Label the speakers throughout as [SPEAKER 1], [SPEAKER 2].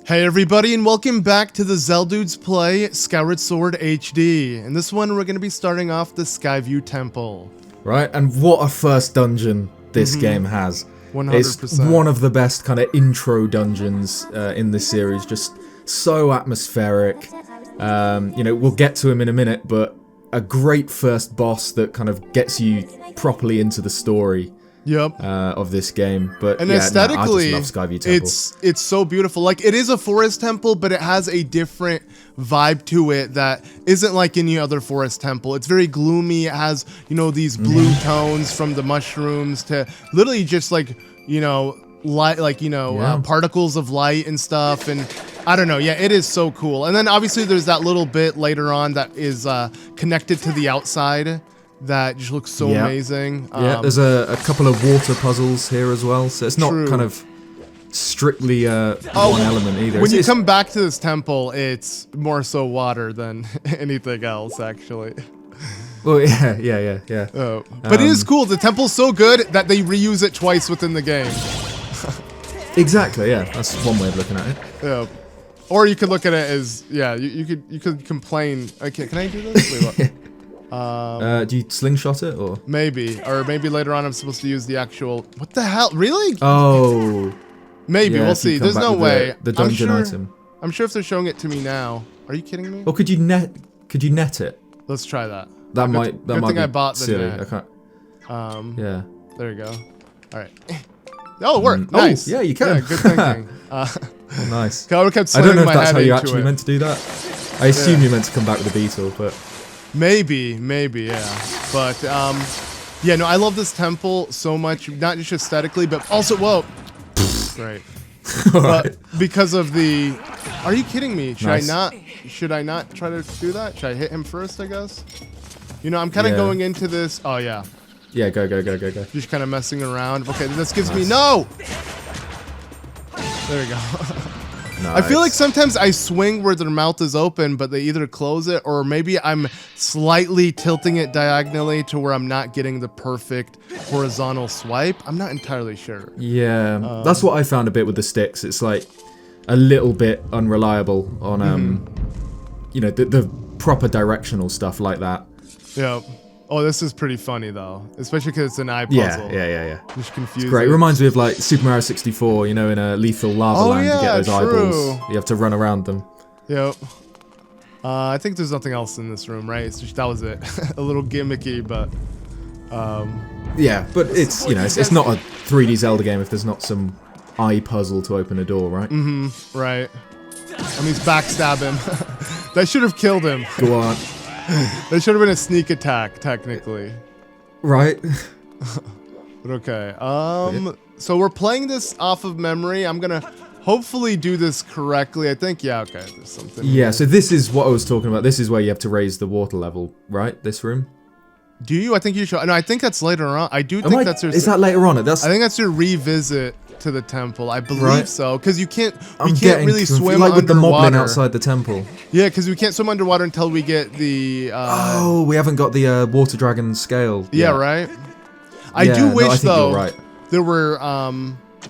[SPEAKER 1] Hey everybody, and welcome back to the Zeldudes play Skyward Sword HD. In this one, we're going to be starting off the Skyview Temple.
[SPEAKER 2] Right, and what a first dungeon this game has.
[SPEAKER 1] 100%.
[SPEAKER 2] It's one of the best kind of intro dungeons in this series, just so atmospheric. You know, we'll get to him in a minute, but a great first boss that kind of gets you properly into the story.
[SPEAKER 1] Yep.
[SPEAKER 2] Of this game, but
[SPEAKER 1] and
[SPEAKER 2] yeah,
[SPEAKER 1] aesthetically,
[SPEAKER 2] I just love Skyview Temple.
[SPEAKER 1] It's so beautiful. Like, it is a forest temple, but it has a different vibe to it that isn't like any other forest temple. It's very gloomy. It has, you know, these blue tones from the mushrooms to literally just like, you know, light, like, you know, particles of light and stuff. And I don't know. Yeah, it is so cool. And then obviously there's that little bit later on that is connected to the outside. That just looks so amazing.
[SPEAKER 2] Yeah, there's a couple of water puzzles here as well, so it's not kind of strictly one element either.
[SPEAKER 1] When you come back to this temple, it's more so water than anything else, actually.
[SPEAKER 2] Well, yeah.
[SPEAKER 1] Oh. But it is cool. The temple's so good that they reuse it twice within the game.
[SPEAKER 2] Exactly, yeah. That's one way of looking at it.
[SPEAKER 1] Yeah. Or you could look at it as, yeah, you could complain. Okay, can I do this? Wait, what?
[SPEAKER 2] Do you slingshot it or
[SPEAKER 1] maybe later on I'm supposed to use the actual. What the hell? Really?
[SPEAKER 2] Oh,
[SPEAKER 1] maybe we'll see. There's no way.
[SPEAKER 2] The dungeon item.
[SPEAKER 1] I'm sure if they're showing it to me now. Are you kidding me?
[SPEAKER 2] Or could you net it?
[SPEAKER 1] Let's try that.
[SPEAKER 2] That might
[SPEAKER 1] good thing
[SPEAKER 2] be
[SPEAKER 1] I bought the
[SPEAKER 2] silly.
[SPEAKER 1] net.
[SPEAKER 2] I can't. Yeah.
[SPEAKER 1] There you go. All right. Oh, it worked. Nice.
[SPEAKER 2] Oh, yeah, you can.
[SPEAKER 1] Yeah, good thinking.
[SPEAKER 2] Nice.
[SPEAKER 1] I don't
[SPEAKER 2] know if that's how you actually meant to do that. I assume you meant to come back with a Beetle, but.
[SPEAKER 1] Maybe, yeah. But, yeah, no, I love this temple so much, not just aesthetically, but also, whoa. Right. But because of the, are you kidding me? Should I not try to do that? Should I hit him first, I guess? You know, I'm kind of going into this, oh yeah.
[SPEAKER 2] Yeah, go.
[SPEAKER 1] Just kind of messing around. Okay, this gives me, no! There we go.
[SPEAKER 2] Nice.
[SPEAKER 1] I feel like sometimes I swing where their mouth is open, but they either close it, or maybe I'm slightly tilting it diagonally to where I'm not getting the perfect horizontal swipe. I'm not entirely sure.
[SPEAKER 2] Yeah, that's what I found a bit with the sticks. It's like a little bit unreliable on, you know, the proper directional stuff like that.
[SPEAKER 1] Yeah. Oh, this is pretty funny though, especially because it's an eye puzzle.
[SPEAKER 2] Yeah.
[SPEAKER 1] Just confusing.
[SPEAKER 2] It's great. It reminds me of like Super Mario 64. You know, in a lethal lava land, you get those eyeballs. You have to run around them.
[SPEAKER 1] Yep. I think there's nothing else in this room, right? It's just, that was it. A little gimmicky, but.
[SPEAKER 2] Yeah, but it's, you know, it's not a 3D Zelda game if there's not some eye puzzle to open a door, right?
[SPEAKER 1] Right. That means backstab him. That should have killed him.
[SPEAKER 2] Go on.
[SPEAKER 1] That should have been a sneak attack, technically.
[SPEAKER 2] Right.
[SPEAKER 1] But okay. So we're playing this off of memory. I'm gonna hopefully do this correctly. I think, yeah, okay. There's something.
[SPEAKER 2] Yeah, here. So this is what I was talking about. This is where you have to raise the water level, right? This room.
[SPEAKER 1] Do you? I think you should. No, I think that's later on. I do think that's your.
[SPEAKER 2] Is that later on?
[SPEAKER 1] I think that's your revisit to the temple. I believe so, because you can't. We can't really swim
[SPEAKER 2] like with the moblin
[SPEAKER 1] underwater.
[SPEAKER 2] outside the temple.
[SPEAKER 1] Yeah, because we can't swim underwater until we get the.
[SPEAKER 2] Oh, we haven't got the water dragon scale.
[SPEAKER 1] Yeah, right. I do wish
[SPEAKER 2] I think
[SPEAKER 1] though
[SPEAKER 2] you're right.
[SPEAKER 1] there were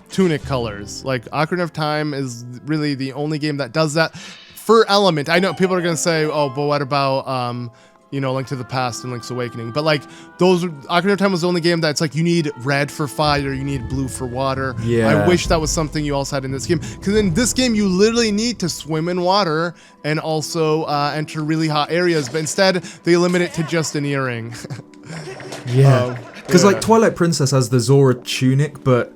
[SPEAKER 1] tunic colors. Like Ocarina of Time is really the only game that does that for Element. I know people are gonna say, oh, but what about you know, Link to the Past and Link's Awakening. But like those, Ocarina of Time was the only game that's like you need red for fire, you need blue for water.
[SPEAKER 2] Yeah.
[SPEAKER 1] I wish that was something you also had in this game. Because in this game you literally need to swim in water and also enter really hot areas. But instead they limit it to just an earring.
[SPEAKER 2] Yeah. Because like Twilight Princess has the Zora tunic, but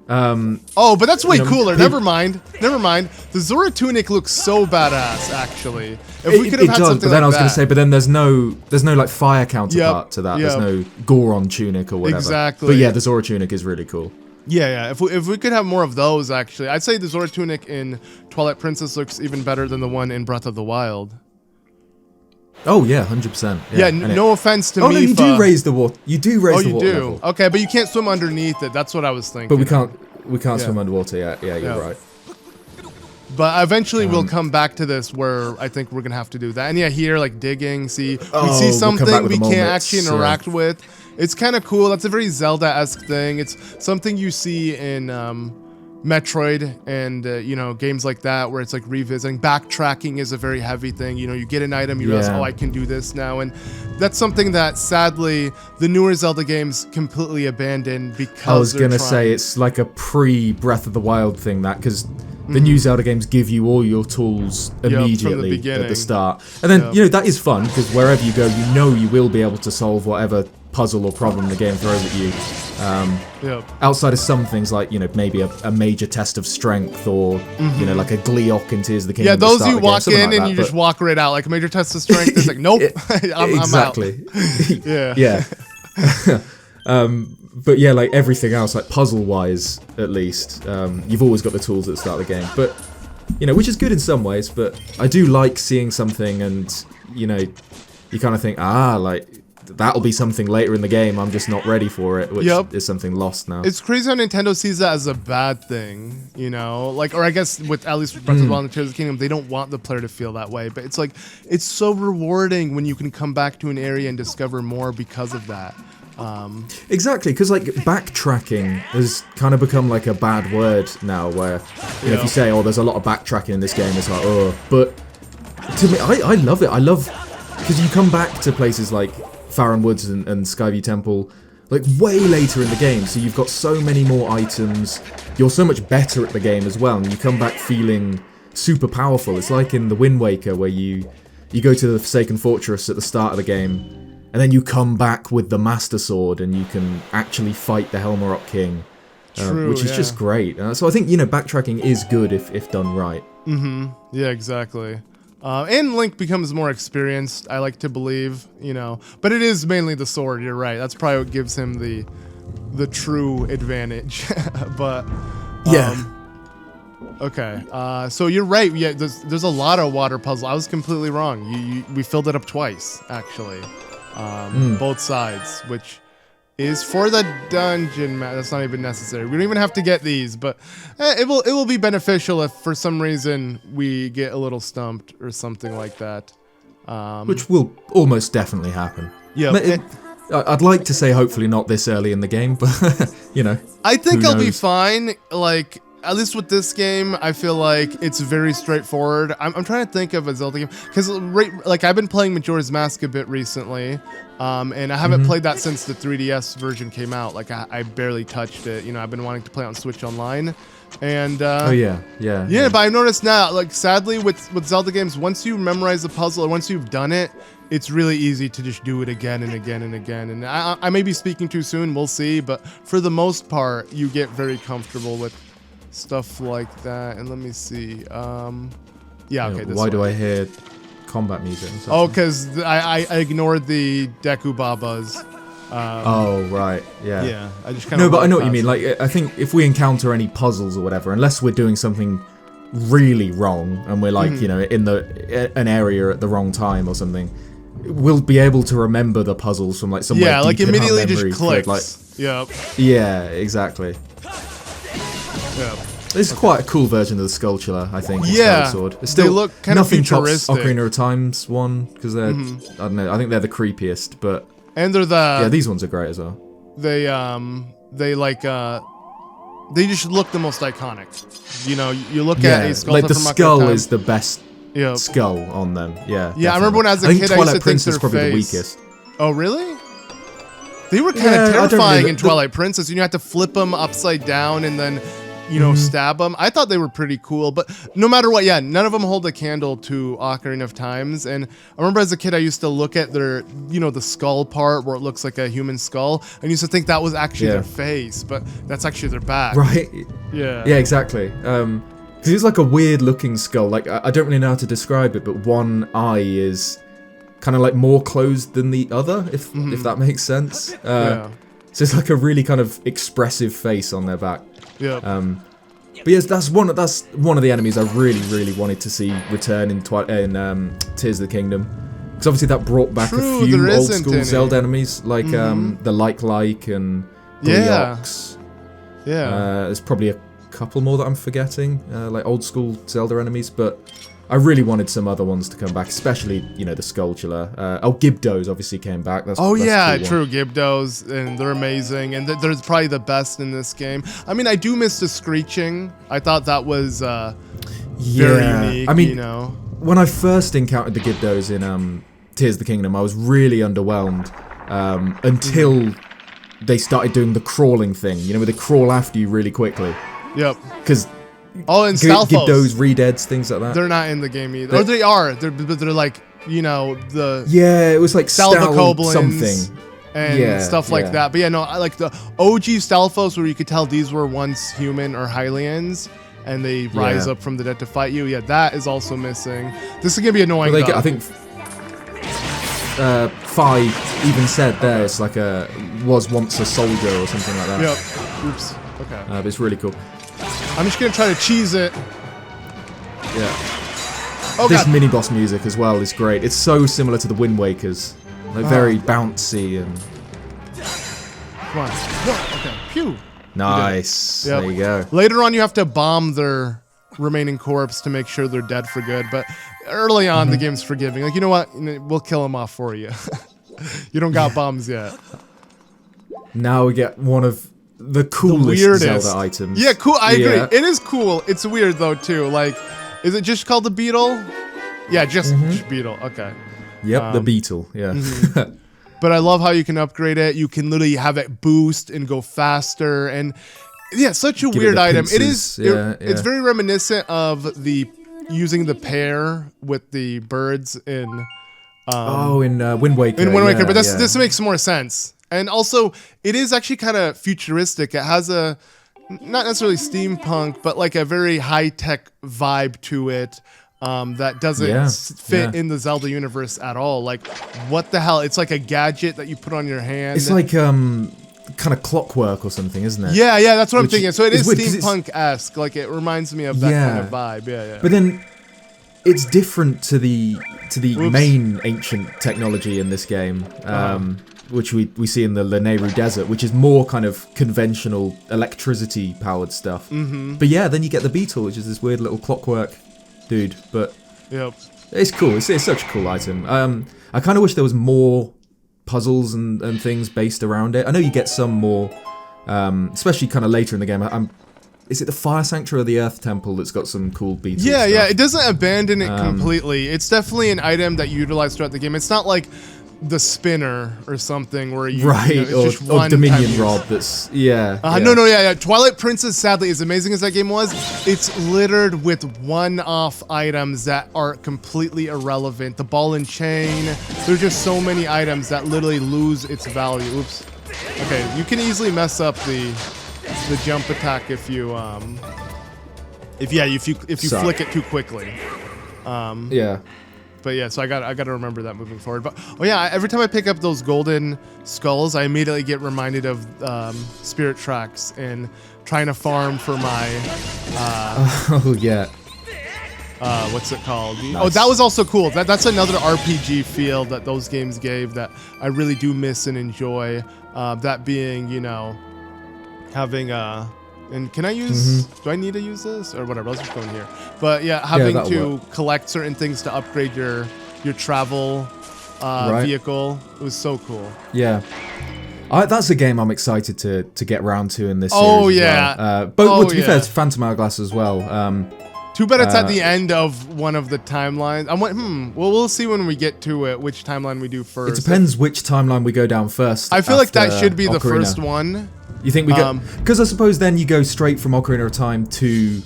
[SPEAKER 1] oh, but that's way cooler. Never mind. The Zora tunic looks so badass, actually. If we could have had something
[SPEAKER 2] but then
[SPEAKER 1] like
[SPEAKER 2] I was going to
[SPEAKER 1] that.
[SPEAKER 2] say, but then there's no like fire counterpart to that.
[SPEAKER 1] Yep.
[SPEAKER 2] There's no Goron tunic or whatever.
[SPEAKER 1] Exactly.
[SPEAKER 2] But yeah, the Zora tunic is really cool.
[SPEAKER 1] Yeah. If we could have more of those, actually, I'd say the Zora tunic in Twilight Princess looks even better than the one in Breath of the Wild.
[SPEAKER 2] Oh yeah, 100%.
[SPEAKER 1] Yeah, no offense to me.
[SPEAKER 2] Oh no, you do raise the water. You do raise the water level.
[SPEAKER 1] Okay, but you can't swim underneath it. That's what I was thinking.
[SPEAKER 2] But we can't swim underwater. Yeah, you're right.
[SPEAKER 1] But eventually we'll come back to this where I think we're gonna have to do that. And yeah, here like digging, we see something we can't actually interact with. It's kind of cool. That's a very Zelda-esque thing. It's something you see in Metroid and you know, games like that where it's like revisiting. Backtracking is a very heavy thing. You know, you get an item, you realize, oh, I can do this now, and that's something that sadly the newer Zelda games completely abandoned because
[SPEAKER 2] I was gonna say it's like a pre-Breath of the Wild thing, that because the new Zelda games give you all your tools immediately at the start, and then you know that is fun because wherever you go, you know you will be able to solve whatever puzzle or problem the game throws at you. Outside of some things like, you know, maybe a major test of strength or, you know, like a Gleeok in Tears of the Kingdom.
[SPEAKER 1] Yeah, those you walk in and you just walk right out. Like a major test of strength, it's like, nope, I'm out.
[SPEAKER 2] Yeah. But yeah, like everything else, like puzzle-wise, at least, you've always got the tools at the start of the game. But, you know, which is good in some ways, but I do like seeing something and, you know, you kind of think, like, that'll be something later in the game, I'm just not ready for it, which is something lost now.
[SPEAKER 1] It's crazy how Nintendo sees that as a bad thing, you know? Like, or I guess with, at least with Breath of the Wild and Tears of the Kingdom, they don't want the player to feel that way, but it's like, it's so rewarding when you can come back to an area and discover more because of that.
[SPEAKER 2] Exactly, because like backtracking has kind of become like a bad word now, where you know, if you say, oh, there's a lot of backtracking in this game, it's like, oh, but to me, I love it. I love, because you come back to places like Farron Woods and Skyview Temple like way later in the game, so you've got so many more items, you're so much better at the game as well, and you come back feeling super powerful. It's like in the Wind Waker where you go to the Forsaken Fortress at the start of the game, and then you come back with the Master Sword and you can actually fight the Helmarok King, which is just great. So I think, you know, backtracking is good if done right.
[SPEAKER 1] Yeah, exactly. And Link becomes more experienced, I like to believe, you know. But it is mainly the sword, you're right. That's probably what gives him the true advantage. But, okay, so you're right. Yeah, there's a lot of water puzzle. I was completely wrong. We filled it up twice, actually. Both sides, which is for the dungeon map. That's not even necessary. We don't even have to get these, but it will be beneficial if for some reason we get a little stumped or something like that.
[SPEAKER 2] Which will almost definitely happen.
[SPEAKER 1] Yeah.
[SPEAKER 2] I'd like to say hopefully not this early in the game, but you know.
[SPEAKER 1] I think I'll be fine. Like, at least with this game, I feel like it's very straightforward. I'm trying to think of a Zelda game, because like I've been playing Majora's Mask a bit recently, and I haven't played that since the 3DS version came out. Like I barely touched it. You know, I've been wanting to play on Switch Online, and but I've noticed now, like sadly with Zelda games, once you memorize the puzzle or once you've done it, it's really easy to just do it again and again and again. And I may be speaking too soon, we'll see, but for the most part, you get very comfortable with stuff like that. And let me see. Okay.
[SPEAKER 2] Why do I hear combat music?
[SPEAKER 1] Oh, because I ignored the Deku Babas.
[SPEAKER 2] Oh right, yeah.
[SPEAKER 1] Yeah, I just kind of.
[SPEAKER 2] No, but I know what you mean. Like, I think if we encounter any puzzles or whatever, unless we're doing something really wrong and we're like, you know, in an area at the wrong time or something, we'll be able to remember the puzzles from like somewhere.
[SPEAKER 1] Yeah, like
[SPEAKER 2] deep
[SPEAKER 1] immediately
[SPEAKER 2] in our memory
[SPEAKER 1] just clicks.
[SPEAKER 2] Like, yeah, exactly.
[SPEAKER 1] Yeah.
[SPEAKER 2] This is quite a cool version of the Skulltula, I think.
[SPEAKER 1] Yeah,
[SPEAKER 2] Sword. It's still,
[SPEAKER 1] they look kind of
[SPEAKER 2] nothing
[SPEAKER 1] futuristic.
[SPEAKER 2] tops Ocarina of Time's one, because they're, I don't know, I think they're the creepiest, but...
[SPEAKER 1] And they're
[SPEAKER 2] yeah, these ones are great as well.
[SPEAKER 1] They just look the most iconic. You know, you look at a skull
[SPEAKER 2] like the
[SPEAKER 1] from
[SPEAKER 2] skull is the best skull on them, yeah.
[SPEAKER 1] Yeah, I remember when I was a kid, I used to think their
[SPEAKER 2] probably
[SPEAKER 1] face.
[SPEAKER 2] The weakest.
[SPEAKER 1] Oh, really? They were kind of terrifying in Twilight Princess. You have to flip them upside down and then, you know, stab them. I thought they were pretty cool, but no matter what, yeah, none of them hold a candle to Ocarina of Times. And I remember as a kid, I used to look at their, you know, the skull part where it looks like a human skull, and used to think that was actually their face, but that's actually their back.
[SPEAKER 2] Right.
[SPEAKER 1] Yeah.
[SPEAKER 2] Yeah, exactly. Because it's like a weird looking skull. Like, I don't really know how to describe it, but one eye is kind of like more closed than the other, if that makes sense. So it's like a really kind of expressive face on their back.
[SPEAKER 1] Yeah.
[SPEAKER 2] But yes, that's one of the enemies I really wanted to see return in Tears of the Kingdom, because obviously that brought back a few old school Zelda enemies like the Like and Gleeoks.
[SPEAKER 1] Yeah.
[SPEAKER 2] There's probably a couple more that I'm forgetting, like old school Zelda enemies, but I really wanted some other ones to come back, especially, you know, the Skulltula. Gibdos obviously came back. That's
[SPEAKER 1] yeah,
[SPEAKER 2] a cool
[SPEAKER 1] true, Gibdos, and they're amazing, and they're probably the best in this game. I mean, I do miss the screeching. I thought that was very unique,
[SPEAKER 2] I mean,
[SPEAKER 1] you know?
[SPEAKER 2] When I first encountered the Gibdos in Tears of the Kingdom, I was really underwhelmed until they started doing the crawling thing, you know, where they crawl after you really quickly.
[SPEAKER 1] Yep.
[SPEAKER 2] Because
[SPEAKER 1] and Stalfos.
[SPEAKER 2] Gibdos, Redeads, things like that.
[SPEAKER 1] They're not in the game either. Or they are. They're like, you know, the...
[SPEAKER 2] Yeah, it was like
[SPEAKER 1] Stalvocoblins
[SPEAKER 2] something.
[SPEAKER 1] And stuff like that. But yeah, no, I like the OG Stalfos where you could tell these were once human or Hylians, and they rise up from the dead to fight you. Yeah, that is also missing. This is going to be annoying, though.
[SPEAKER 2] I think... Fi even said there it's like was once a soldier or something like that.
[SPEAKER 1] Yep. Oops. Okay.
[SPEAKER 2] But it's really cool.
[SPEAKER 1] I'm just gonna try to cheese it.
[SPEAKER 2] Yeah.
[SPEAKER 1] Oh,
[SPEAKER 2] this
[SPEAKER 1] God.
[SPEAKER 2] mini boss music as well is great. It's so similar to the Wind Waker's. Like very bouncy and.
[SPEAKER 1] Come on. No. Okay. Phew.
[SPEAKER 2] Nice.
[SPEAKER 1] Yep.
[SPEAKER 2] There you go.
[SPEAKER 1] Later on, you have to bomb their remaining corpse to make sure they're dead for good. But early on, the game's forgiving. Like, you know what? We'll kill them off for you. You don't got bombs yet.
[SPEAKER 2] Now we get one of the coolest Zelda items.
[SPEAKER 1] Yeah, cool. I agree. It is cool. It's weird though too. Like, is it just called the Beetle? Yeah, just Beetle. Okay.
[SPEAKER 2] Yep, the Beetle. Yeah.
[SPEAKER 1] But I love how you can upgrade it. You can literally have it boost and go faster, and yeah, such a weird item. It is. It's very reminiscent of using the pair with the birds in.
[SPEAKER 2] In Wind Waker.
[SPEAKER 1] In Wind Waker, but this makes more sense. And also, it is actually kind of futuristic. It has a, not necessarily steampunk, but like a very high-tech vibe to it that doesn't fit in the Zelda universe at all. Like, what the hell? It's like a gadget that you put on your hand.
[SPEAKER 2] It's like kind of clockwork or something, isn't it?
[SPEAKER 1] Yeah, that's what I'm thinking. So it is steampunk-esque. Like, it reminds me of that kind of vibe. Yeah.
[SPEAKER 2] But then it's different to the main ancient technology in this game, which we see in the Lanayru Desert, which is more kind of conventional electricity-powered stuff. But yeah, then you get the Beetle, which is this weird little clockwork dude. But it's cool. It's such a cool item. I kind of wish there was more puzzles and things based around it. I know you get some more, especially kind of later in the game. Is it the Fire Sanctuary or the Earth Temple that's got some cool beats?
[SPEAKER 1] Yeah, it doesn't abandon it completely. It's definitely an item that you utilize throughout the game. It's not like the spinner or something where you it's just
[SPEAKER 2] or Dominion Rod. That's No.
[SPEAKER 1] Twilight Princess, sadly, as amazing as that game was, it's littered with one-off items that are completely irrelevant. The ball and chain. There's just so many items that literally lose its value. Oops. Okay, you can easily mess up the jump attack if you flick it too quickly. But yeah, so I got to remember that moving forward. But every time I pick up those golden skulls, I immediately get reminded of Spirit Tracks and trying to farm for my what's it called? Nice. Oh, that was also cool. That's another RPG feel that those games gave that I really do miss and enjoy. That being, having and can I use, do I need to use this or whatever, let's just go in here. But yeah, having to collect certain things to upgrade your travel vehicle. It was so cool.
[SPEAKER 2] Yeah. That's a game I'm excited to get round to in this series.
[SPEAKER 1] Oh yeah.
[SPEAKER 2] But to be fair, it's Phantom Hourglass as well.
[SPEAKER 1] Too bad it's at the end of one of the timelines. Well, we'll see when we get to it, which timeline we do first.
[SPEAKER 2] It depends which timeline we go down first.
[SPEAKER 1] I feel like that should be the first one.
[SPEAKER 2] You think we go... Because I suppose then you go straight from Ocarina of Time to,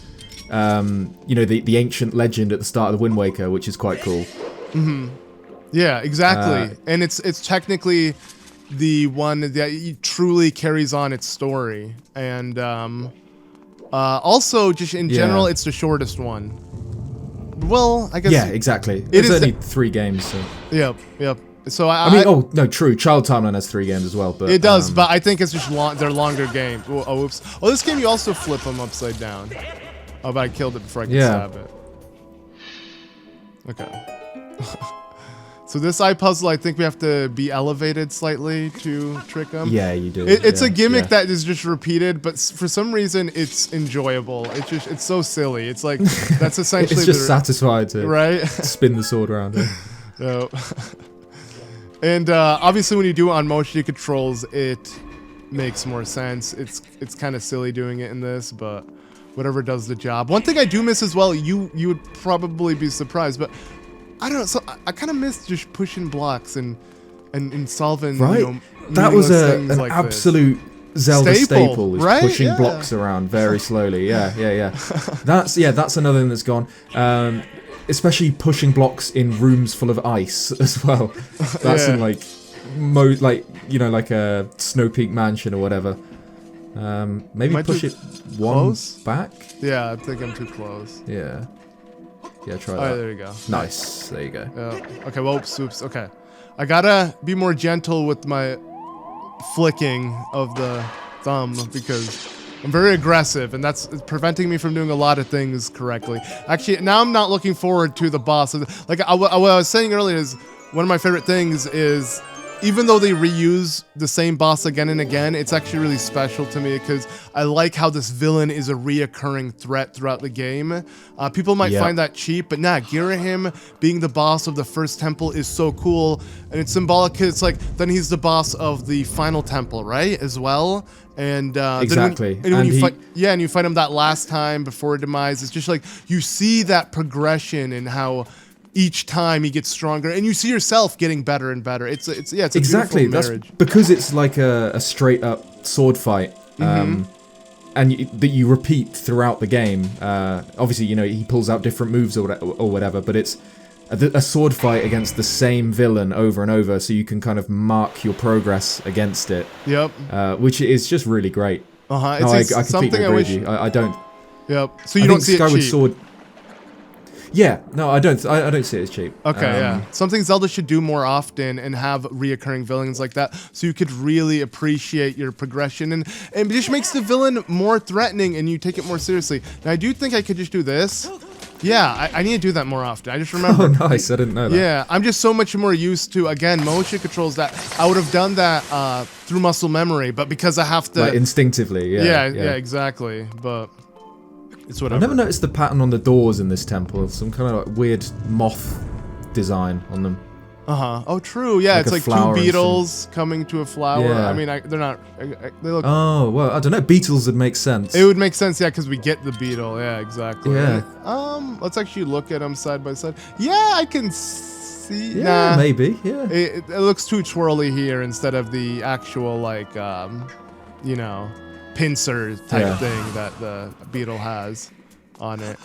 [SPEAKER 2] the ancient legend at the start of the Wind Waker, which is quite cool.
[SPEAKER 1] Yeah, exactly. And it's technically the one that truly carries on its story. And also, just in general, it's the shortest one. Well, I guess...
[SPEAKER 2] Yeah, exactly. It's only 3 games, so...
[SPEAKER 1] Yep. So
[SPEAKER 2] true. Child Timeline has 3 games as well, but...
[SPEAKER 1] It does, but I think it's just they're longer games. Oh, oops. Oh, this game you also flip them upside down. Oh, but I killed it before I could stab it. Okay. So this eye puzzle, I think we have to be elevated slightly to trick him.
[SPEAKER 2] Yeah, you do.
[SPEAKER 1] It's
[SPEAKER 2] yeah,
[SPEAKER 1] a gimmick
[SPEAKER 2] yeah.
[SPEAKER 1] that is just repeated, but for some reason it's enjoyable. It's so silly. It's like that's essentially
[SPEAKER 2] It's just satisfied to
[SPEAKER 1] right
[SPEAKER 2] spin the sword around it.
[SPEAKER 1] No. And obviously when you do it on motion controls, it makes more sense. It's kind of silly doing it in this, but whatever does the job. One thing I do miss as well, you would probably be surprised, but I don't know. So I kind of miss just pushing blocks and solving.
[SPEAKER 2] Right.
[SPEAKER 1] You know,
[SPEAKER 2] that was an
[SPEAKER 1] like
[SPEAKER 2] absolute Zelda staple, is
[SPEAKER 1] right?
[SPEAKER 2] pushing
[SPEAKER 1] Yeah.
[SPEAKER 2] blocks around very slowly. Yeah. That's another thing that's gone. Especially pushing blocks in rooms full of ice as well. That's in like like a Snow Peak mansion or whatever. Maybe
[SPEAKER 1] Might
[SPEAKER 2] push
[SPEAKER 1] too
[SPEAKER 2] it one
[SPEAKER 1] close?
[SPEAKER 2] back.
[SPEAKER 1] Yeah, I think I'm too close.
[SPEAKER 2] Yeah, try
[SPEAKER 1] All
[SPEAKER 2] that.
[SPEAKER 1] right, there you go.
[SPEAKER 2] Nice. There you go.
[SPEAKER 1] Okay, whoops. Okay. I gotta be more gentle with my flicking of the thumb because I'm very aggressive, and that's preventing me from doing a lot of things correctly. Actually, now I'm not looking forward to the boss. Like what I was saying earlier is one of my favorite things is even though they reuse the same boss again and again, it's actually really special to me because I like how this villain is a reoccurring threat throughout the game. People might find that cheap, but nah, Ghirahim being the boss of the first temple is so cool, and it's symbolic because it's like then he's the boss of the final temple, right? As well. And
[SPEAKER 2] exactly.
[SPEAKER 1] When you fight, and you fight him that last time before demise, it's just like you see that progression and how each time he gets stronger, and you see yourself getting better and better. It's a
[SPEAKER 2] exactly.
[SPEAKER 1] beautiful marriage.
[SPEAKER 2] That's because it's like a straight up sword fight, and that you repeat throughout the game. Obviously, he pulls out different moves or whatever, but it's a sword fight against the same villain over and over, so you can kind of mark your progress against it.
[SPEAKER 1] Yep.
[SPEAKER 2] Which is just really great.
[SPEAKER 1] No,
[SPEAKER 2] I completely agree with you. I don't.
[SPEAKER 1] Yep. So you don't see
[SPEAKER 2] Skyward
[SPEAKER 1] it cheap.
[SPEAKER 2] Sword. Yeah, no, I don't see it as cheap.
[SPEAKER 1] Okay, yeah. Something Zelda should do more often and have reoccurring villains like that, so you could really appreciate your progression, and it just makes the villain more threatening, and you take it more seriously. Now, I do think I could just do this. Yeah, I need to do that more often. I just remember.
[SPEAKER 2] Oh, nice. I didn't know that.
[SPEAKER 1] Yeah, I'm just so much more used to, again, motion controls that I would have done that through muscle memory, but because I have to...
[SPEAKER 2] Like instinctively, yeah.
[SPEAKER 1] Yeah, exactly, but... It's whatever.
[SPEAKER 2] I've never noticed the pattern on the doors in this temple. Some kind of like weird moth design on them.
[SPEAKER 1] Oh, true. Yeah,
[SPEAKER 2] Like
[SPEAKER 1] it's
[SPEAKER 2] a
[SPEAKER 1] like
[SPEAKER 2] flower
[SPEAKER 1] two
[SPEAKER 2] and
[SPEAKER 1] beetles coming to a flower.
[SPEAKER 2] Yeah.
[SPEAKER 1] I mean, they're not. They look.
[SPEAKER 2] Oh well, I don't know. Beetles would make sense.
[SPEAKER 1] It would make sense, yeah, because we get the beetle. Yeah, exactly.
[SPEAKER 2] Yeah.
[SPEAKER 1] Let's actually look at them side by side. Yeah, I can see.
[SPEAKER 2] Yeah,
[SPEAKER 1] nah,
[SPEAKER 2] maybe. Yeah.
[SPEAKER 1] It looks too twirly here instead of the actual pincer type thing that the beetle has on it.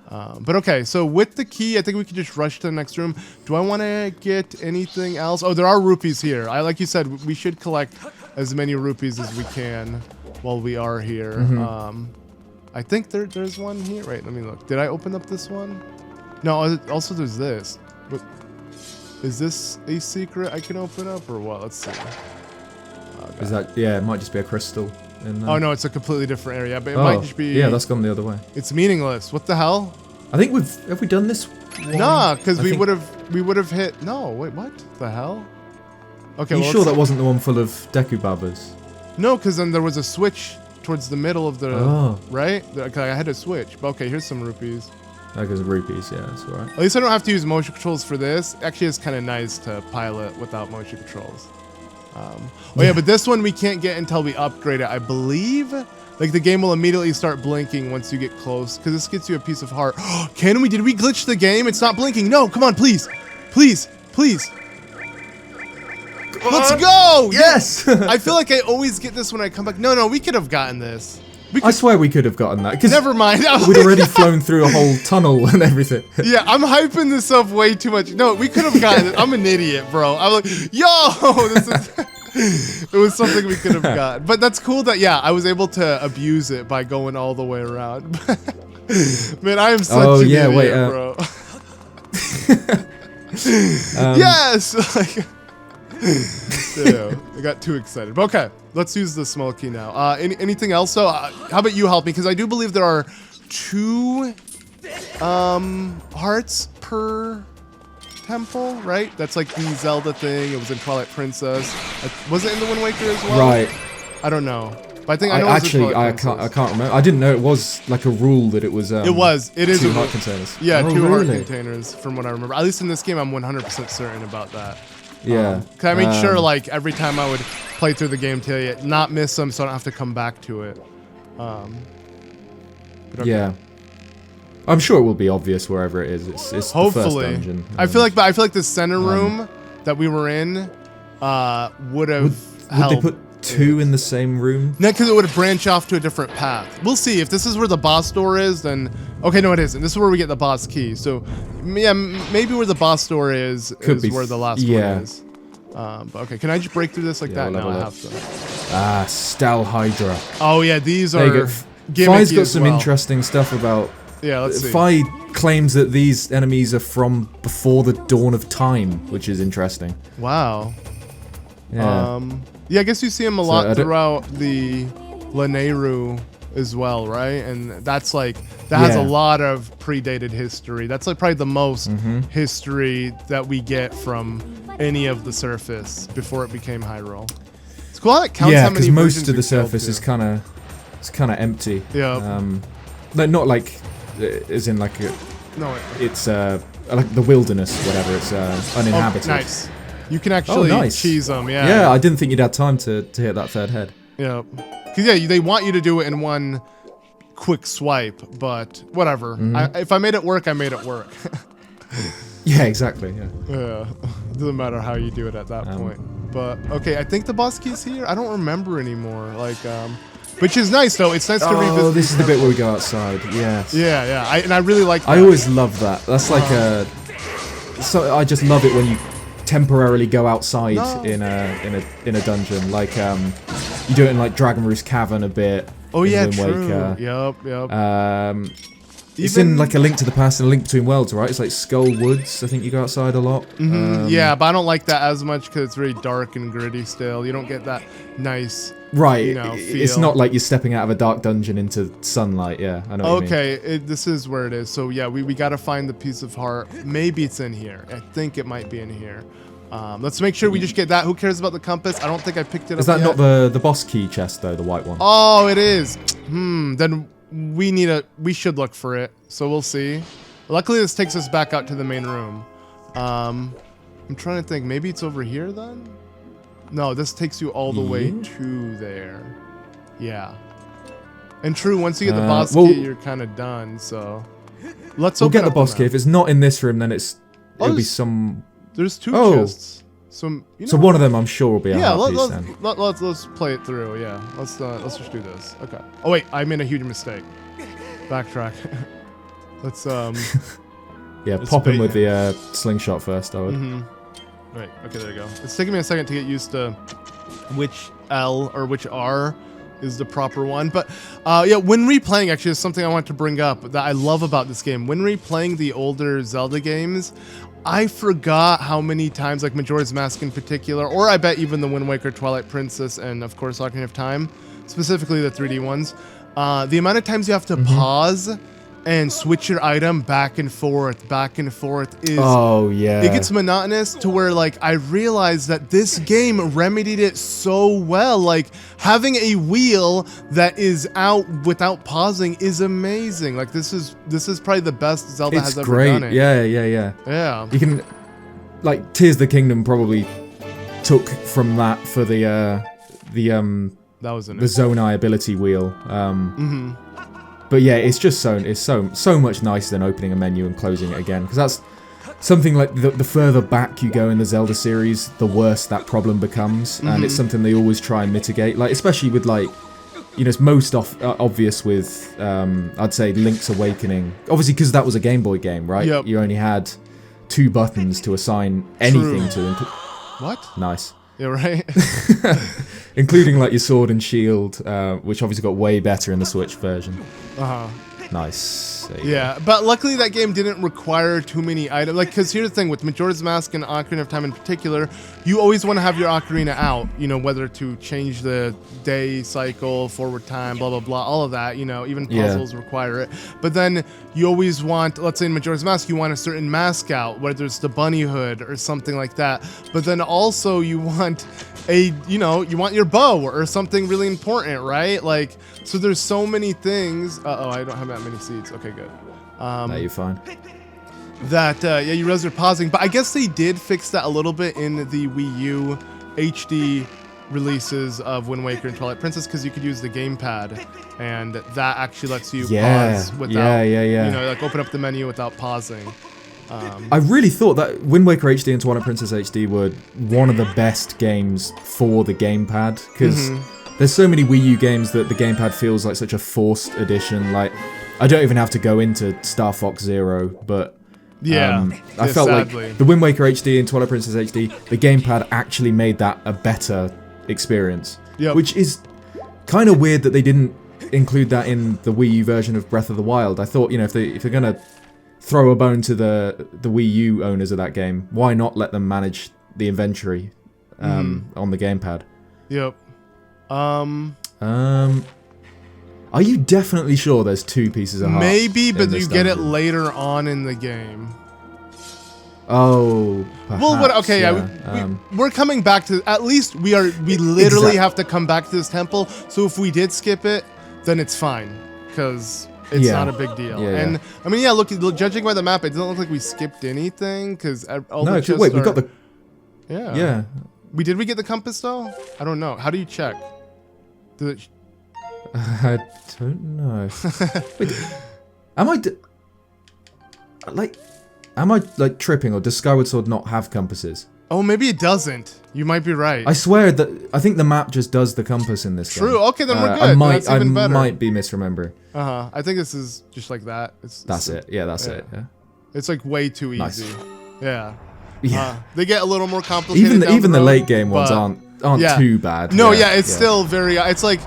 [SPEAKER 1] But okay, so with the key, I think we can just rush to the next room. Do I want to get anything else? Oh, there are rupees here. Like you said, we should collect as many rupees as we can while we are here. I think there's one here. Right, let me look. Did I open up this one? No, also there's this. But is this a secret I can open up or what? Let's see.
[SPEAKER 2] Is that? Yeah, it might just be a crystal.
[SPEAKER 1] Oh no, it's a completely different area, but it might just be...
[SPEAKER 2] Yeah, that's gone the other way.
[SPEAKER 1] It's meaningless. What the hell?
[SPEAKER 2] I think have we done this one?
[SPEAKER 1] Nah, because we would have hit... No, wait, what the hell? Okay,
[SPEAKER 2] Are you sure that wasn't the one full of Deku Babas?
[SPEAKER 1] No, because then there was a switch towards the middle of the...
[SPEAKER 2] Oh.
[SPEAKER 1] Right? Okay, I had to switch. But okay, here's some rupees.
[SPEAKER 2] Because of rupees, yeah, that's alright.
[SPEAKER 1] At least I don't have to use motion controls for this. Actually, it's kind of nice to pilot without motion controls. But this one we can't get until we upgrade it, I believe. Like the game will immediately start blinking once you get close, because this gets you a piece of heart. Did we glitch the game? It's not blinking. No, come on, please. Please. Let's go!
[SPEAKER 2] Yes!
[SPEAKER 1] I feel like I always get this when I come back. No, we could have gotten this.
[SPEAKER 2] I swear we could have gotten that.
[SPEAKER 1] Never mind.
[SPEAKER 2] We'd already flown through a whole tunnel and everything.
[SPEAKER 1] Yeah, I'm hyping this up way too much. No, we could have gotten it. I'm an idiot, bro. I'm like, this is... It was something we could have gotten. But that's cool that, I was able to abuse it by going all the way around. Man, I am such an idiot, bro. Yes! I got too excited. But okay, let's use the small key now. Anything else? So, how about you help me? Because I do believe there are 2 hearts per Temple, right? That's like the Zelda thing. It was in Twilight Princess. Was it in the Wind Waker as well?
[SPEAKER 2] Right.
[SPEAKER 1] I don't know. But I think I know
[SPEAKER 2] I can't remember. I didn't know it was like a rule that it was.
[SPEAKER 1] It is
[SPEAKER 2] 2 heart containers.
[SPEAKER 1] Yeah,
[SPEAKER 2] oh,
[SPEAKER 1] 2 heart
[SPEAKER 2] really?
[SPEAKER 1] containers, from what I remember. At least in this game, I'm 100% certain about that.
[SPEAKER 2] Yeah.
[SPEAKER 1] Cause I made sure, like, every time I would play through the game to not miss them, so I don't have to come back to it. But okay.
[SPEAKER 2] Yeah. I'm sure it will be obvious wherever it is. It's
[SPEAKER 1] Hopefully.
[SPEAKER 2] the first dungeon.
[SPEAKER 1] I feel like the center room that we were in would have helped.
[SPEAKER 2] Would they put 2 in the same room?
[SPEAKER 1] No, because it would branch off to a different path. We'll see. If this is where the boss door is, then... Okay, no, it isn't. This is where we get the boss key. So, yeah, maybe where the boss door is where the last one is. But okay, can I just break through this like that? No, I have to.
[SPEAKER 2] Ah, Stalhydra.
[SPEAKER 1] Oh, yeah, these
[SPEAKER 2] There
[SPEAKER 1] are
[SPEAKER 2] you go. Fi's got some interesting stuff about...
[SPEAKER 1] Yeah, let's see.
[SPEAKER 2] Fi claims that these enemies are from before the dawn of time, which is interesting.
[SPEAKER 1] Wow.
[SPEAKER 2] Yeah.
[SPEAKER 1] Yeah, I guess you see them a lot throughout the Lanayru as well, right? And that's like, that has a lot of predated history. That's like probably the most history that we get from any of the surface before it became Hyrule. It's cool how it counts how many
[SPEAKER 2] most of the surface is kind of empty.
[SPEAKER 1] Yeah.
[SPEAKER 2] Not like, as in like, it's like the wilderness, whatever. It's uninhabited.
[SPEAKER 1] Oh, nice. You can actually cheese them, yeah.
[SPEAKER 2] Yeah, I didn't think you'd have time to hit that third head.
[SPEAKER 1] Yeah. Because, yeah, they want you to do it in one quick swipe, but whatever. If I made it work, I made it work.
[SPEAKER 2] Yeah, exactly, yeah.
[SPEAKER 1] Yeah. Doesn't matter how you do it at that point. But, okay, I think the boss key's here. I don't remember anymore. Like, which is nice, though. It's nice to revisit.
[SPEAKER 2] Oh, this is the bit where we go outside, yes.
[SPEAKER 1] Yeah, yeah. And I really like that.
[SPEAKER 2] I always love that. That's like So I just love it when you temporarily go outside in a dungeon, like you do it in like Dragon Roost Cavern a bit.
[SPEAKER 1] Oh yeah,
[SPEAKER 2] Wind
[SPEAKER 1] true.
[SPEAKER 2] Waker.
[SPEAKER 1] Yep.
[SPEAKER 2] It's in like A Link to the Past and A Link Between Worlds, right? It's like Skull Woods. I think you go outside a lot.
[SPEAKER 1] Yeah, but I don't like that as much because it's very dark and gritty still. You don't get that nice,
[SPEAKER 2] right?
[SPEAKER 1] You know,
[SPEAKER 2] it's
[SPEAKER 1] feel.
[SPEAKER 2] not like you're stepping out of a dark dungeon into sunlight. Yeah, I know. What you mean.
[SPEAKER 1] This is where it is. So yeah, we gotta find the piece of heart. Maybe it's in here. I think it might be in here. Let's make sure we just get that. Who cares about the compass? I don't think I picked it up.
[SPEAKER 2] Is that
[SPEAKER 1] yet.
[SPEAKER 2] not the boss key chest though? The white one.
[SPEAKER 1] Oh, it is. Then we should look for it. So we'll see. Luckily, this takes us back out to the main room. I'm trying to think. Maybe it's over here then. No, this takes you all the way to there. Yeah. And true, once you get the boss key, you're kind of done. So we'll
[SPEAKER 2] get the boss key. If it's not in this room, then it'll be some.
[SPEAKER 1] There's 2 chests. So
[SPEAKER 2] one of them, I'm sure, will be a
[SPEAKER 1] let's play it through. Yeah, let's just do this. Okay. Oh wait, I made a huge mistake. Backtrack. Let's
[SPEAKER 2] yeah, pop him with the slingshot first. I would.
[SPEAKER 1] Right. Okay, there you go. It's taking me a second to get used to which L or which R is the proper one. But yeah, when replaying, actually, is something I want to bring up that I love about this game. When replaying the older Zelda games, I forgot how many times, like Majora's Mask in particular, or I bet even the Wind Waker, Twilight Princess, and of course Ocarina of Time, specifically the 3D ones, the amount of times you have to pause and switch your item back and forth is...
[SPEAKER 2] Oh, yeah.
[SPEAKER 1] It gets monotonous to where, like, I realized that this game remedied it so well. Like, having a wheel that is out without pausing is amazing. Like, this is probably the best Zelda has ever done it.
[SPEAKER 2] Yeah, yeah, yeah.
[SPEAKER 1] Yeah.
[SPEAKER 2] You can... Like, Tears of the Kingdom probably took from that for the Zonai ability wheel. But yeah, it's just so much nicer than opening a menu and closing it again, because that's something like the further back you go in the Zelda series, the worse that problem becomes, and it's something they always try and mitigate. Like, especially with, like, you know, it's most obvious with I'd say Link's Awakening, obviously because that was a Game Boy game, right?
[SPEAKER 1] Yep.
[SPEAKER 2] You only had 2 buttons to assign anything to.
[SPEAKER 1] What?
[SPEAKER 2] Nice.
[SPEAKER 1] Yeah, right.
[SPEAKER 2] Including like your sword and shield, which obviously got way better in the Switch version. Nice. There you
[SPEAKER 1] Yeah, but luckily that game didn't require too many items. Like, because here's the thing, with Majora's Mask and Ocarina of Time in particular, you always want to have your Ocarina out, you know, whether to change the day cycle, forward time, blah, blah, blah, all of that, you know, even puzzles require it. But then you always want, let's say in Majora's Mask, you want a certain mask out, whether it's the bunny hood or something like that. But then also you want you want your bow or something really important, right? Like, so there's so many things. Uh-oh, I don't have that many seeds. Okay, good.
[SPEAKER 2] No, you're fine.
[SPEAKER 1] That, yeah, you realize they're pausing, but I guess they did fix that a little bit in the Wii U HD releases of Wind Waker and Twilight Princess, because you could use the gamepad, and that actually lets you pause without, you know, like open up the menu without pausing.
[SPEAKER 2] I really thought that Wind Waker HD and Twilight Princess HD were one of the best games for the gamepad, because there's so many Wii U games that the gamepad feels like such a forced addition. Like, I don't even have to go into Star Fox Zero, but I felt
[SPEAKER 1] sadly.
[SPEAKER 2] like the Wind Waker HD and Twilight Princess HD, the gamepad actually made that a better experience. Which is kind of weird that they didn't include that in the Wii U version of Breath of the Wild. I thought, you know, if they're gonna throw a bone to the Wii U owners of that game, why not let them manage the inventory on the gamepad? Are you definitely sure there's 2 pieces of heart?
[SPEAKER 1] Maybe, but you get it later on in the game.
[SPEAKER 2] Oh, perhaps,
[SPEAKER 1] well, okay, we're coming back to, at least we literally have to come back to this temple, so if we did skip it, then it's fine, because it's not a big deal. And I mean, look, judging by the map, it doesn't look like we skipped anything, because all the chests
[SPEAKER 2] wait, we got the...
[SPEAKER 1] Did we get the compass, though? I don't know. How do you check? Did it...
[SPEAKER 2] I don't know. Wait, am I tripping, or does Skyward Sword not have compasses?
[SPEAKER 1] Oh, maybe it doesn't. You might be right.
[SPEAKER 2] I swear that I think the map just does the compass in this game.
[SPEAKER 1] True. Okay, then we're good. That's even better.
[SPEAKER 2] I might be misremembering.
[SPEAKER 1] I think this is just like that.
[SPEAKER 2] That's it. Yeah, that's it. Yeah.
[SPEAKER 1] It's like way too easy.
[SPEAKER 2] Nice.
[SPEAKER 1] Yeah. They get a little more complicated.
[SPEAKER 2] Even the late game ones aren't too bad.
[SPEAKER 1] No, it's still very. It's like.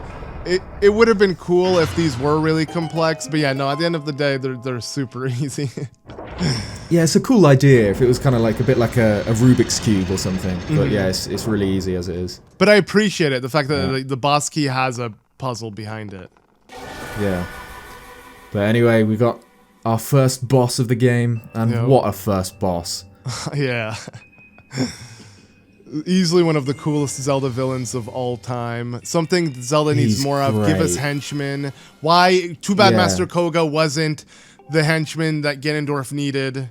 [SPEAKER 1] It would have been cool if these were really complex, but no, at the end of the day, they're super easy.
[SPEAKER 2] Yeah, it's a cool idea if it was kind of like a bit like a Rubik's Cube or something, but yeah, it's really easy as it is.
[SPEAKER 1] But I appreciate it, the fact that the boss key has a puzzle behind it.
[SPEAKER 2] Yeah. But anyway, we got our first boss of the game, and what a first boss.
[SPEAKER 1] Yeah. Easily one of the coolest Zelda villains of all time. Something Zelda needs more of.
[SPEAKER 2] Great.
[SPEAKER 1] Give us henchmen. Why? Too bad Master Koga wasn't the henchman that Ganondorf needed,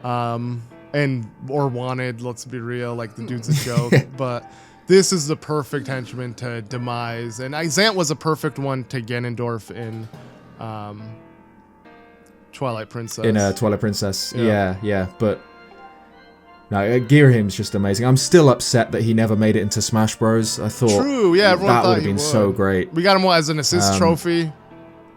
[SPEAKER 1] or wanted. Let's be real. Like, the dude's a joke. But this is the perfect henchman to Demise, and Zant was a perfect one to Ganondorf in Twilight Princess.
[SPEAKER 2] In Twilight Princess. Yeah. But. No, Ghirahim's just amazing. I'm still upset that he never made it into Smash Bros. I thought that would have been so great.
[SPEAKER 1] We got him as an assist trophy.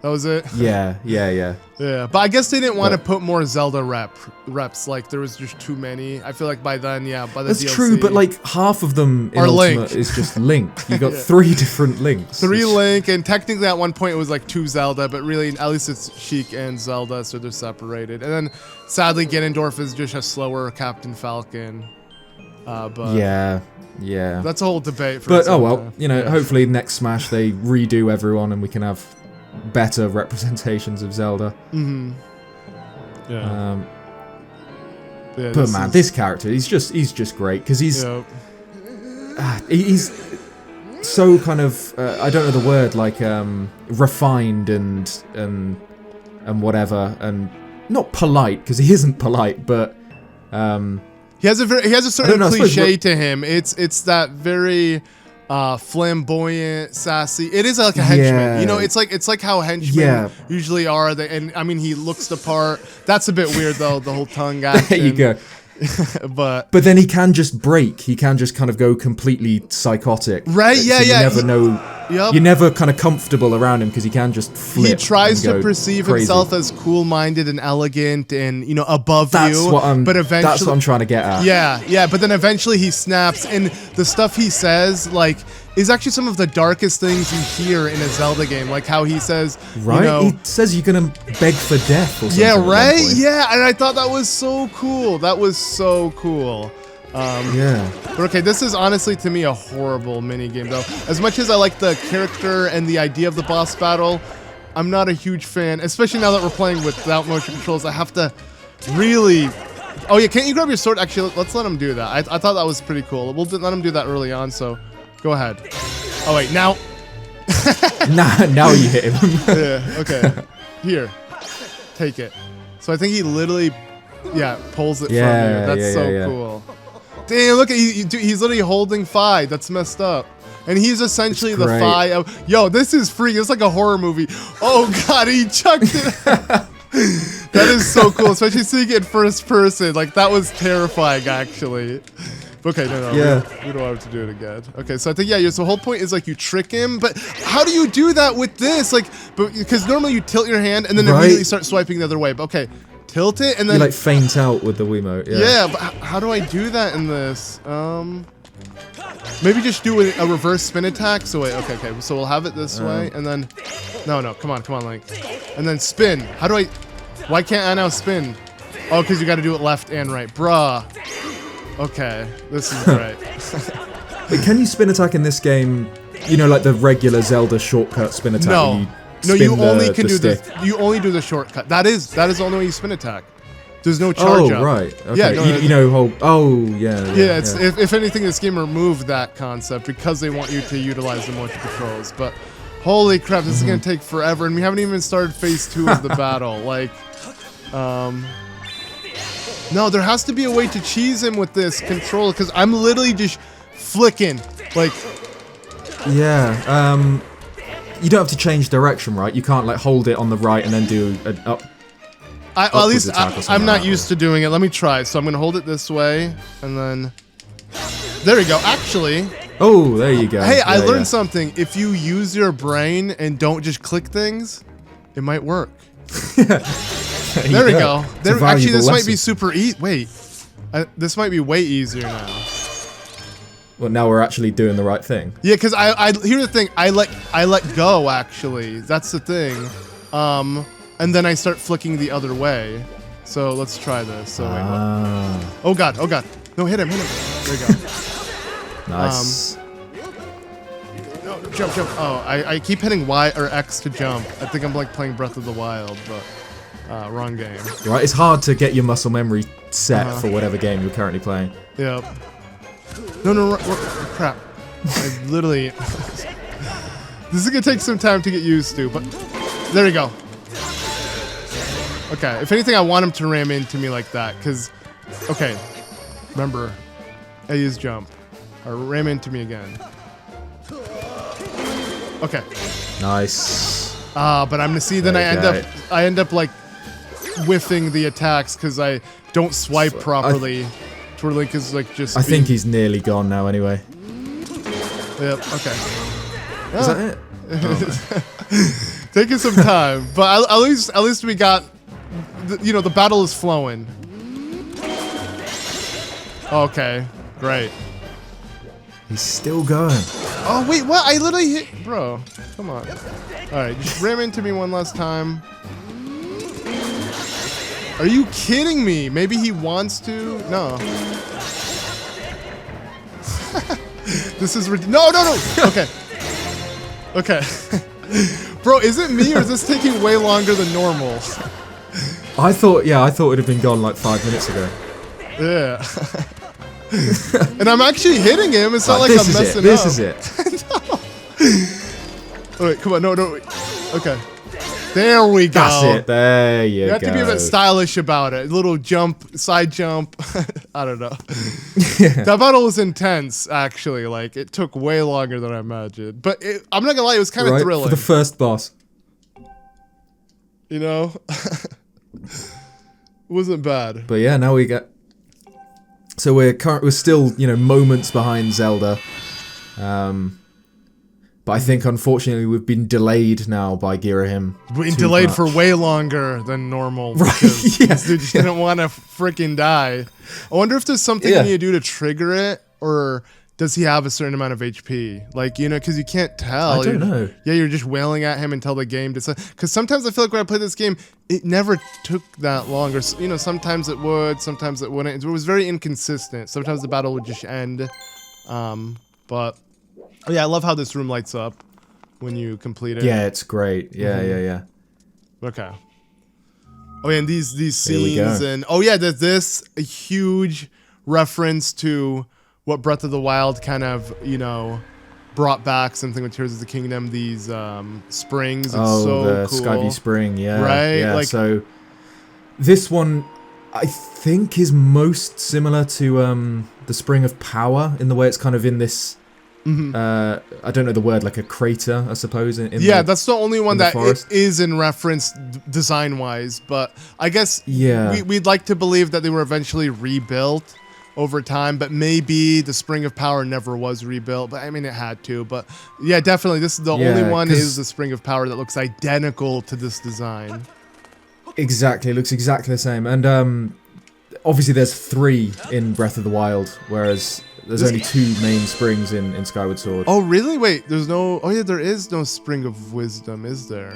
[SPEAKER 1] That was it.
[SPEAKER 2] Yeah.
[SPEAKER 1] Yeah, but I guess they didn't want to put more Zelda reps. Like, there was just too many. I feel like by then, by the
[SPEAKER 2] That's
[SPEAKER 1] DLC.
[SPEAKER 2] true, but like half of them in
[SPEAKER 1] Are
[SPEAKER 2] Ultimate
[SPEAKER 1] Link.
[SPEAKER 2] is just Link. You got 3 different Links.
[SPEAKER 1] 3 Link, and technically at one point it was like 2 Zelda, but really at least it's Sheik and Zelda, so they're separated. And then sadly Ganondorf is just a slower Captain Falcon. But
[SPEAKER 2] yeah.
[SPEAKER 1] That's a whole debate.
[SPEAKER 2] But oh well, hopefully next Smash they redo everyone and we can have better representations of Zelda. But man, this character, he's just great, because he's so kind of I don't know the word, like refined and whatever, and not polite, because he isn't polite, but
[SPEAKER 1] he has a certain cliche to him. It's that very flamboyant, sassy. It is like a henchman. It's like how henchmen usually are. And I mean, he looks the part. That's a bit weird though, the whole tongue action.
[SPEAKER 2] There you go. But then he can just break. He can just kind of go completely psychotic.
[SPEAKER 1] Right? Yeah.
[SPEAKER 2] You never know. You're never kind of comfortable around him because he can just flip.
[SPEAKER 1] He tries to perceive himself as cool-minded and elegant and above you. But eventually,
[SPEAKER 2] that's what I'm trying to get at.
[SPEAKER 1] Yeah. But then eventually he snaps, and the stuff he says, like, is actually some of the darkest things you hear in a Zelda game, like how he says,
[SPEAKER 2] right?
[SPEAKER 1] You know,
[SPEAKER 2] he says you're gonna beg for death or something.
[SPEAKER 1] Yeah,
[SPEAKER 2] at one
[SPEAKER 1] right?
[SPEAKER 2] point.
[SPEAKER 1] Yeah, and I thought that was so cool. That was so cool.
[SPEAKER 2] Yeah.
[SPEAKER 1] But okay, this is honestly to me a horrible mini game though. As much as I like the character and the idea of the boss battle, I'm not a huge fan, especially now that we're playing without motion controls. I have to really... Oh yeah, can't you grab your sword? Actually, let's let him do that. I thought that was pretty cool. We'll let him do that early on, so go ahead. Oh wait, now...
[SPEAKER 2] Now you hit him.
[SPEAKER 1] Yeah, okay. Here, take it. So I think he literally, pulls it from you. That's so cool. Damn, look at he's literally holding Fi. That's messed up. And he's essentially the Fi of, yo, this is free. It's like a horror movie. Oh god, he chucked it. That is so cool, especially seeing it in first person. Like that was terrifying, actually. Okay, no, we don't have to do it again. Okay, so I think so the whole point is like you trick him, but how do you do that with this? Like, because normally you tilt your hand and then immediately start swiping the other way. But okay, tilt it and then
[SPEAKER 2] you like faint out with the Wiimote. Yeah,
[SPEAKER 1] but how do I do that in this? Maybe just do a reverse spin attack. So wait, okay. So we'll have it this way, and then no, come on, Link, and then spin. How do I? Why can't I now spin? Oh, because you got to do it left and right, bruh. Okay, this is great.
[SPEAKER 2] But can you spin attack in this game? You know, like the regular Zelda shortcut spin attack.
[SPEAKER 1] No, you only can do this. You only do the shortcut. That is the only way you spin attack. There's no charge up.
[SPEAKER 2] Oh, right. Okay.
[SPEAKER 1] Yeah,
[SPEAKER 2] you know, hold. Oh, yeah.
[SPEAKER 1] If anything, this game removed that concept because they want you to utilize the motion controls. But holy crap, this is gonna take forever, and we haven't even started phase 2 of the battle. Like, no, there has to be a way to cheese him with this controller because I'm literally just flicking. Like,
[SPEAKER 2] yeah. You don't have to change direction, right? You can't like hold it on the right and then do an up.
[SPEAKER 1] At least I'm not used to doing it. Let me try. So I'm gonna hold it this way, and then there we go. Actually,
[SPEAKER 2] oh, there you go.
[SPEAKER 1] Hey, I learned something. If you use your brain and don't just click things, it might work. There we go. Actually, this might be super easy. Wait, this might be way easier now.
[SPEAKER 2] Well, now we're actually doing the right thing.
[SPEAKER 1] Yeah, because here's the thing. I let go. Actually, that's the thing. And then I start flicking the other way. So let's try this. So wait, oh god. No, hit him. There we go.
[SPEAKER 2] Nice.
[SPEAKER 1] No, jump. Oh, I keep hitting Y or X to jump. I think I'm like playing Breath of the Wild, but wrong game.
[SPEAKER 2] Right, it's hard to get your muscle memory set for whatever game you're currently playing.
[SPEAKER 1] Yep. No, crap. I literally... This is gonna take some time to get used to, but there we go. Okay, if anything, I want him to ram into me like that, because... Okay, remember, I use jump. Or ram into me again. Okay.
[SPEAKER 2] Nice.
[SPEAKER 1] But I'm gonna see, then I end up like whiffing the attacks because I don't swipe properly. Twirling is like just...
[SPEAKER 2] I think he's nearly gone now anyway.
[SPEAKER 1] Yep, okay.
[SPEAKER 2] Is that it?
[SPEAKER 1] Taking some time, but at least we got, the battle is flowing. Okay, great.
[SPEAKER 2] He's still going.
[SPEAKER 1] Oh wait, what? I literally hit, bro. Come on. All right, just ram into me one last time. Are you kidding me? Maybe he wants to. No. This is no. Okay. Okay. Bro, is it me or is this taking way longer than normal?
[SPEAKER 2] I thought it would have been gone like 5 minutes ago.
[SPEAKER 1] Yeah. And I'm actually hitting him. It's not like I'm messing up.
[SPEAKER 2] This is it.
[SPEAKER 1] No. Wait, come on. No. Okay. There we go.
[SPEAKER 2] That's it. There you go.
[SPEAKER 1] You have to be a bit stylish about it. A little jump, side jump. I don't know. That battle was intense, actually. Like, it took way longer than I imagined. But I'm not gonna lie, it was kind of thrilling.
[SPEAKER 2] For the first boss.
[SPEAKER 1] You know? It wasn't bad.
[SPEAKER 2] But yeah, now we get... So we're still, moments behind Zelda. But I think, unfortunately, we've been delayed now by Ghirahim.
[SPEAKER 1] We've been delayed for way longer than normal.
[SPEAKER 2] Right,
[SPEAKER 1] because
[SPEAKER 2] yeah.
[SPEAKER 1] This dude just didn't want to freaking die. I wonder if there's something you need to do to trigger it, or does he have a certain amount of HP? Like, you know, because you can't tell.
[SPEAKER 2] I don't know.
[SPEAKER 1] Yeah, you're just wailing at him until the game decides. Because sometimes I feel like when I play this game, it never took that long. Or, you know, sometimes it would, sometimes it wouldn't. It was very inconsistent. Sometimes the battle would just end. But, yeah, I love how this room lights up when you complete it.
[SPEAKER 2] Yeah, it's great. Yeah, yeah.
[SPEAKER 1] Okay. Oh, yeah, and these
[SPEAKER 2] Here we go.
[SPEAKER 1] scenes. And, oh, yeah, there's this a huge reference to what Breath of the Wild kind of, you know, brought back, something with Tears of the Kingdom, these springs. It's so
[SPEAKER 2] the
[SPEAKER 1] cool.
[SPEAKER 2] Skyview Spring, yeah.
[SPEAKER 1] Right?
[SPEAKER 2] Yeah,
[SPEAKER 1] Like,
[SPEAKER 2] so this one, I think, is most similar to the Spring of Power in the way it's kind of in this, I don't know the word, like a crater, I suppose.
[SPEAKER 1] Yeah, that's the only one that
[SPEAKER 2] forest.
[SPEAKER 1] it is in reference design-wise, but I guess we'd like to believe that they were eventually rebuilt over time, but maybe the Spring of Power never was rebuilt, but I mean it had to. But yeah, definitely this is the only one is the Spring of Power that looks identical to this design.
[SPEAKER 2] Exactly, it looks exactly the same. And obviously there's 3 in Breath of the Wild, whereas there's only 2 main springs in Skyward Sword.
[SPEAKER 1] Oh really? Wait, there's no, oh yeah, there is no Spring of Wisdom, is there?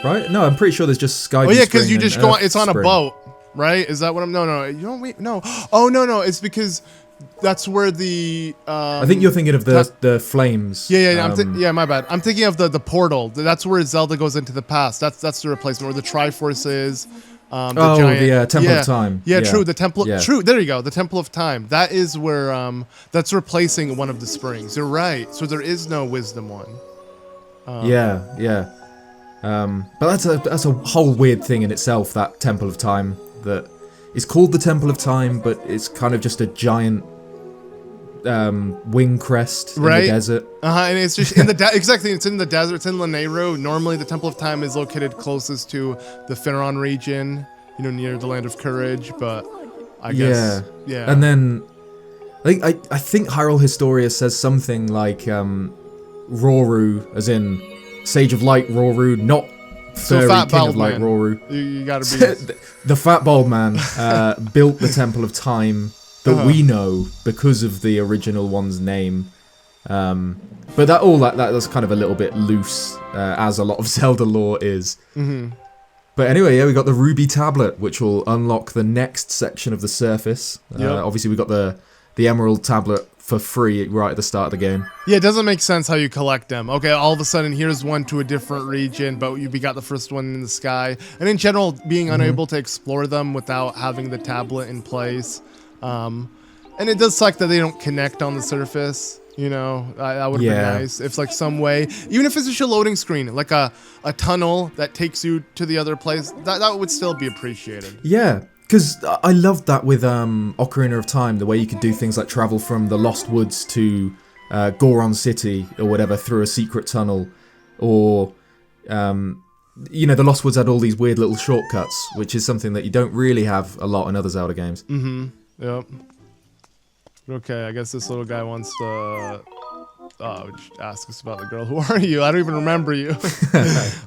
[SPEAKER 2] Right? No, I'm pretty sure there's just Skyview.
[SPEAKER 1] Oh yeah, because you just go on, it's on a
[SPEAKER 2] Spring.
[SPEAKER 1] boat, right? Is that what I'm, no, you don't wait, no. Oh no, it's because that's where the
[SPEAKER 2] I think you're thinking of the flames.
[SPEAKER 1] Yeah, my bad. I'm thinking of the portal. That's where Zelda goes into the past. That's the replacement where the Triforce is. The
[SPEAKER 2] Temple of Time.
[SPEAKER 1] Yeah, true. The Temple.
[SPEAKER 2] Yeah.
[SPEAKER 1] True. There you go. The Temple of Time. That is where that's replacing one of the springs. You're right. So there is no Wisdom one.
[SPEAKER 2] Yeah. But that's a whole weird thing in itself. That Temple of Time that is called the Temple of Time, but it's kind of just a giant wing crest in the desert.
[SPEAKER 1] And it's just in the exactly. It's in the desert. It's in Lanayru. Normally, the Temple of Time is located closest to the Finneron region, you know, near the Land of Courage. But I guess, yeah.
[SPEAKER 2] And then I think Hyrule Historia says something like Roru, as in Sage of Light Roru, not Fairy King of Light Roru.
[SPEAKER 1] You gotta be
[SPEAKER 2] the fat bald man built the Temple of Time that we know because of the original one's name. But that's kind of a little bit loose, as a lot of Zelda lore is. But anyway, yeah, we got the Ruby Tablet, which will unlock the next section of the surface. Obviously, we got the Emerald Tablet for free right at the start of the game.
[SPEAKER 1] Yeah, it doesn't make sense how you collect them. Okay, all of a sudden, here's one to a different region, but we got the first one in the sky. And in general, being unable to explore them without having the tablet in place. And it does suck that they don't connect on the surface. You know, that would have been nice if, like, some way, even if it's just a loading screen, like a tunnel that takes you to the other place, that would still be appreciated.
[SPEAKER 2] Yeah, because I loved that with Ocarina of Time, the way you could do things like travel from the Lost Woods to Goron City or whatever through a secret tunnel, or you know, the Lost Woods had all these weird little shortcuts, which is something that you don't really have a lot in other Zelda games.
[SPEAKER 1] Yep. Okay, I guess this little guy wants to just ask us about the girl. Who are you? I don't even remember you.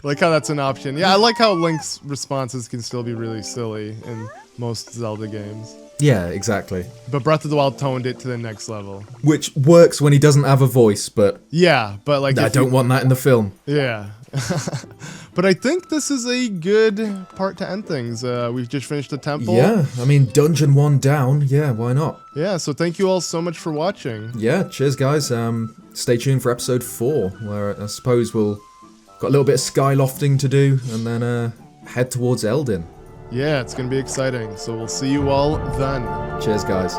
[SPEAKER 1] Like how that's an option. Yeah, I like how Link's responses can still be really silly in most Zelda games.
[SPEAKER 2] Yeah, exactly.
[SPEAKER 1] But Breath of the Wild toned it to the next level.
[SPEAKER 2] Which works when he doesn't have a voice, but...
[SPEAKER 1] Yeah, but like...
[SPEAKER 2] I don't want that in the film.
[SPEAKER 1] Yeah. But I think this is a good part to end things. We've just finished the temple.
[SPEAKER 2] Yeah, I mean, Dungeon 1 down. Yeah, why not?
[SPEAKER 1] Yeah, so thank you all so much for watching.
[SPEAKER 2] Yeah, cheers, guys. Stay tuned for episode 4, where I suppose we'll... got a little bit of sky lofting to do, and then head towards Eldin.
[SPEAKER 1] Yeah, it's going to be exciting. So we'll see you all then.
[SPEAKER 2] Cheers, guys.